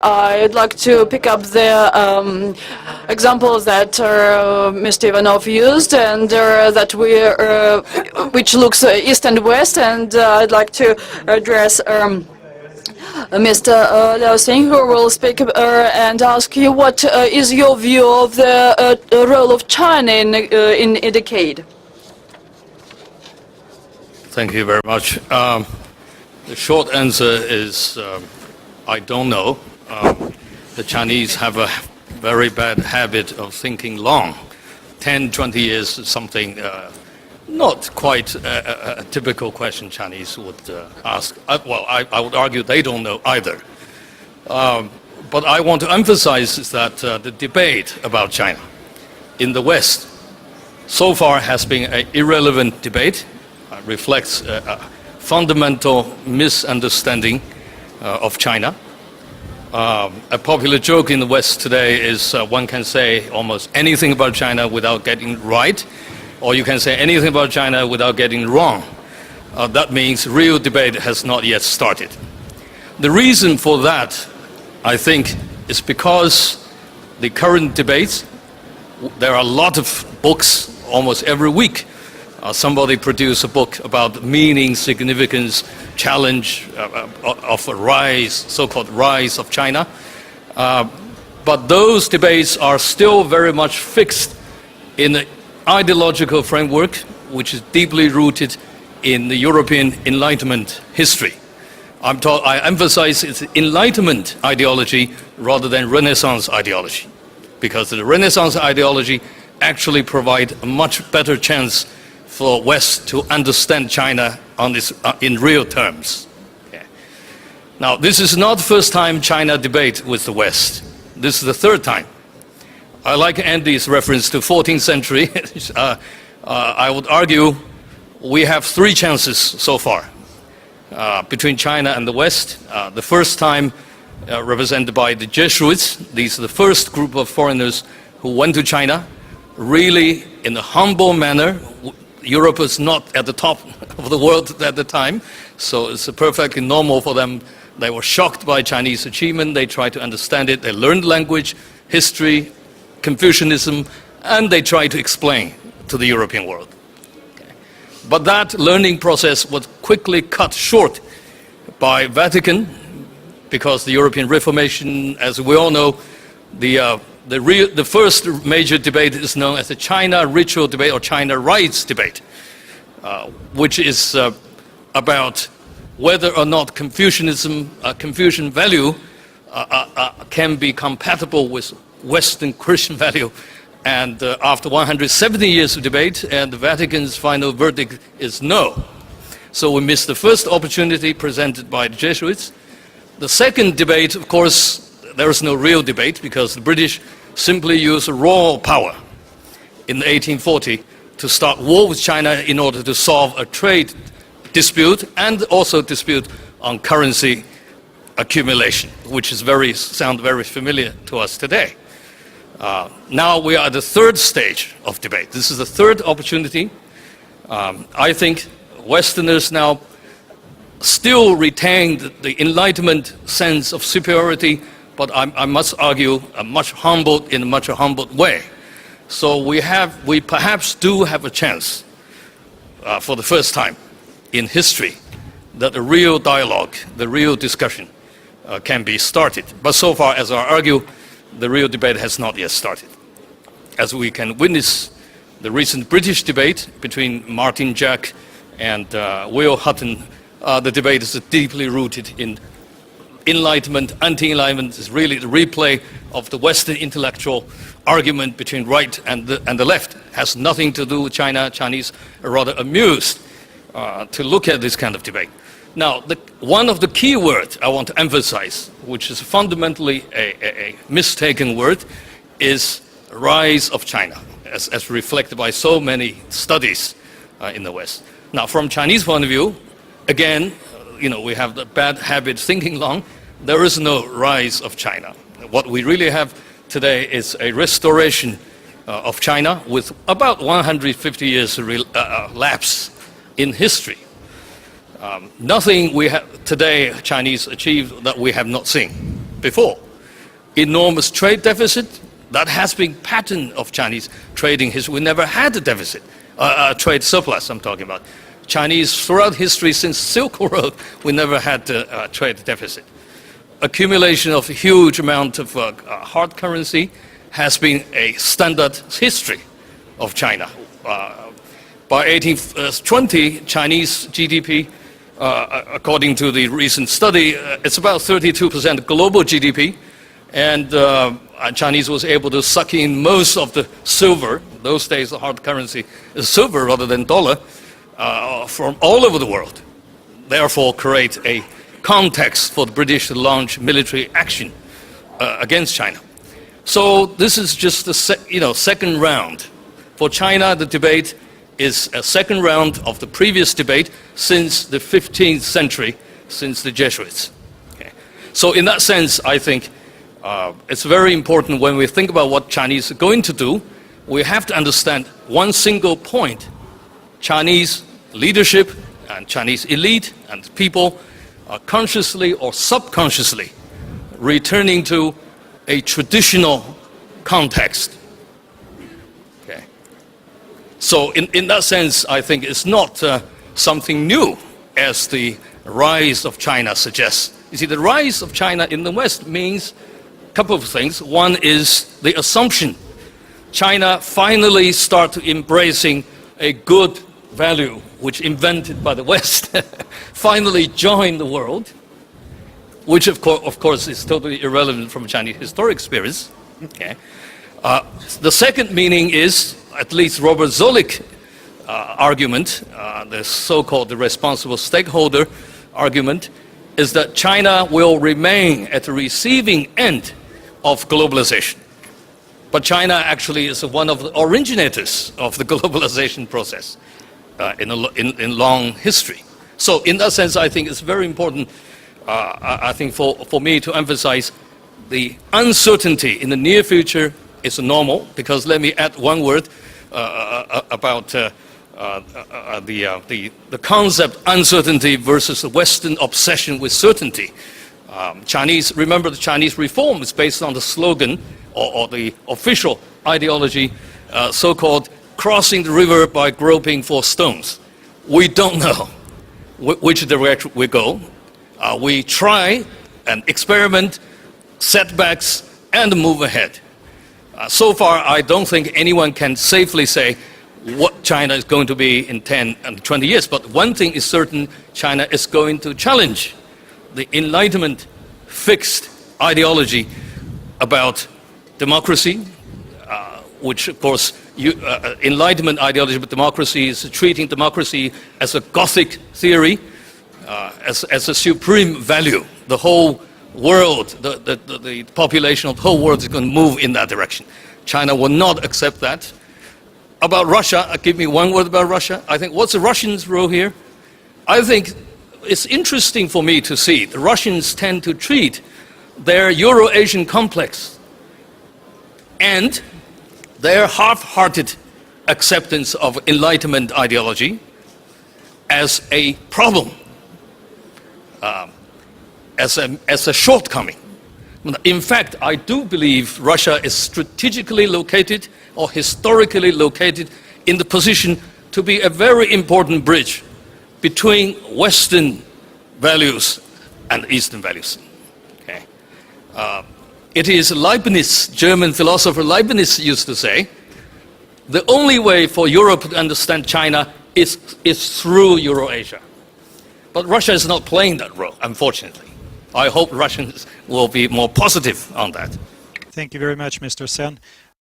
I'd like to pick up the examples that Mr. Ivanov used, and that which looks east and west, and I'd like to address Mr. Liao Xing, who will speak and ask you what is your view of the role of China in a decade. Thank you very much. The short answer is I don't know. The Chinese have a very bad habit of thinking long. 10, 20 years is something not quite a typical question Chinese would ask. Well, I would argue they don't know either. But I want to emphasize is that the debate about China in the West so far has been an irrelevant debate, reflects a fundamental misunderstanding of China. A popular joke in the West today is one can say almost anything about China without getting right, or you can say anything about China without getting wrong. That means real debate has not yet started. The reason for that, I think, is because the current debates, there are a lot of books almost every week. Somebody produced a book about meaning, significance, challenge of a rise, so-called rise of China. But those debates are still very much fixed in an ideological framework which is deeply rooted in the European Enlightenment history. I emphasize it's Enlightenment ideology rather than Renaissance ideology, because the Renaissance ideology actually provides a much better chance for West to understand China on this, in real terms. Okay. Now, this is not the first time China debate with the West. This is the third time. I like Andy's reference to 14th century. I would argue we have three chances so far between China and the West. The first time represented by the Jesuits. These are the first group of foreigners who went to China, really in a humble manner. Europe was not at the top of the world at the time, so it's perfectly normal for them. They were shocked by Chinese achievement. They tried to understand it. They learned language, history, Confucianism, and they tried to explain to the European world. Okay. But that learning process was quickly cut short by Vatican, because the European Reformation, as we all know, the first major debate is known as the China ritual debate or China rights debate, which is about whether or not Confucianism, Confucian value can be compatible with Western Christian value. And after 170 years of debate, and the Vatican's final verdict is no. So we missed the first opportunity presented by the Jesuits. The second debate, of course, there is no real debate, because the British simply used raw power in 1840 to start war with China in order to solve a trade dispute and also dispute on currency accumulation, which is sound very familiar to us today. Now we are at the third stage of debate. This is the third opportunity. I think Westerners now still retain the Enlightenment sense of superiority, but I must argue in a much humbled way. So we perhaps do have a chance for the first time in history that a real dialogue, the real discussion can be started. But so far, as I argue, the real debate has not yet started. As we can witness the recent British debate between Martin Jack and Will Hutton, the debate is deeply rooted in Enlightenment, anti-Enlightenment. Is really the replay of the Western intellectual argument between right and the left. Has nothing to do with China. Chinese are rather amused to look at this kind of debate. Now, one of the key words I want to emphasize, which is fundamentally a mistaken word, is rise of China, as reflected by so many studies in the West. Now, from Chinese point of view, again, we have the bad habit thinking long. There is no rise of China. What we really have today is a restoration of China with about 150 years lapse in history. Nothing we have today Chinese achieved that we have not seen before. enormous trade deficit. That has been pattern of Chinese trading history. We never had a deficit, trade surplus I'm talking about. Chinese, throughout history since Silk Road, we never had a trade deficit. Accumulation of a huge amount of hard currency has been a standard history of China. By 1820, Chinese GDP, according to the recent study, it's about 32% global GDP, and Chinese was able to suck in most of the silver. Those days, the hard currency is silver rather than dollar, from all over the world. Therefore, create a context for the British to launch military action against China. So this is just the second round. For China, the debate is a second round of the previous debate since the 15th century, since the Jesuits. Okay. So in that sense, I think it's very important when we think about what Chinese are going to do, we have to understand one single point. Chinese leadership and Chinese elite and people are consciously or subconsciously returning to a traditional context. Okay. So in that sense, I think it's not something new as the rise of China suggests. You see, the rise of China in the West means a couple of things. One is the assumption China finally start embracing a good value which invented by the West, finally joined the world, which of course is totally irrelevant from Chinese historic experience. Okay. The second meaning is, at least Robert Zoellick argument, the so-called the responsible stakeholder argument, is that China will remain at the receiving end of globalization. But China actually is one of the originators of the globalization process in long history. So in that sense, I think it's very important, I think for me to emphasize the uncertainty in the near future is normal, because let me add one word about the concept uncertainty versus the Western obsession with certainty. Remember the Chinese reform is based on the slogan or the official ideology, so-called crossing the river by groping for stones. We don't know which direction we go. We try and experiment, setbacks, and move ahead. So far, I don't think anyone can safely say what China is going to be in 10 and 20 years. But one thing is certain, China is going to challenge the Enlightenment fixed ideology about democracy, which of course Enlightenment ideology about democracy is treating democracy as a Gothic theory, as a supreme value. The whole world, the population of the whole world is going to move in that direction. China will not accept that. About Russia, give me one word about Russia. I think, what's the Russians' role here? I think it's interesting for me to see the Russians tend to treat their Euro-Asian complex and their half-hearted acceptance of Enlightenment ideology as a problem, as a shortcoming. In fact, I do believe Russia is strategically located or historically located in the position to be a very important bridge between Western values and Eastern values. Okay. It is Leibniz, German philosopher Leibniz used to say, the only way for Europe to understand China is through Eurasia. But Russia is not playing that role, unfortunately. I hope Russians will be more positive on that. Thank you very much, Mr. Sen.